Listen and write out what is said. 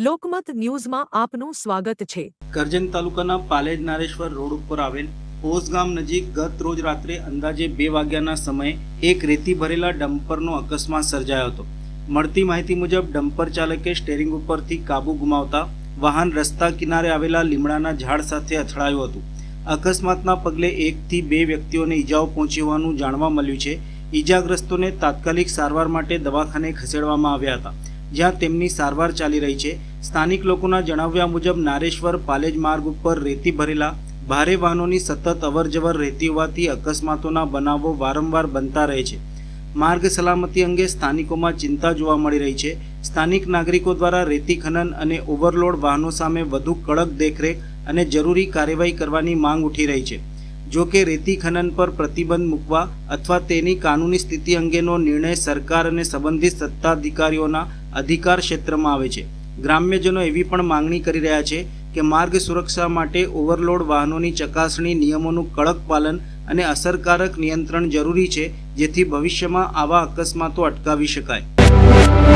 લોકમત ન્યૂઝમાં આપનું સ્વાગત છે। કરજણ તાલુકાના પાલેજ નારેશ્વર રોડ ઉપર આવેલ પોસ ગામ નજીક ગત રોજ રાત્રે અંદાજે 2 વાગ્યાના સમયે એક રેતી ભરેલા ડમ્પરનો અકસ્માત સર્જાયો હતો। મળતી માહિતી મુજબ ડમ્પર ચાલકે સ્ટીયરિંગ ઉપરથી કાબુ ગુમાવતા વાહન રસ્તા કિનારે આવેલા લીમડાના ઝાડ સાથે અથડાયું હતું। અકસ્માતના પગલે 1 થી 2 વ્યક્તિઓને ઈજાઓ પહોંચી હોવાનું જાણવા મળ્યું છે। ઈજાગ્રસ્તોને તાત્કાલિક સારવાર માટે દવાખાને ખસેડવામાં આવ્યા હતા, જ્યાં તેમની સારવાર ચાલી રહી છે। સ્થાનિક લોકોના જણાવ્યા મુજબ નારેશ્વર પાલેજ માર્ગ ઉપર રેતી ભરેલા ભારે વાહનોની સતત અવરજવર રહેતી હોવાથી અકસ્માતોના બનાવો વારંવાર બનતા રહે છે। માર્ગ સલામતી અંગે સ્થાનિકોમાં ચિંતા જોવા મળી રહી છે। સ્થાનિક નાગરિકો દ્વારા રેતી ખનન અને ઓવરલોડ વાહનો સામે વધુ કડક દેખરેખ અને જરૂરી કાર્યવાહી કરવાની માંગ ઉઠી રહી છે। જો કે રેતી ખનન પર પ્રતિબંધ મૂકવા અથવા તેની કાનૂની સ્થિતિ અંગેનો નિર્ણય સરકાર અને સંબંધિત સત્તાધિકારીઓના અધિકાર ક્ષેત્રમાં આવે છે। ગ્રામ્યજનો એવી પણ માંગણી કરી રહ્યા છે કે માર્ગ સુરક્ષા માટે ઓવરલોડ વાહનોની ચકાસણી નિયમોનું કડક પાલન અને અસરકારક નિયંત્રણ જરૂરી છે, જેથી ભવિષ્યમાં આવા અકસ્માતો અટકાવી શકાય।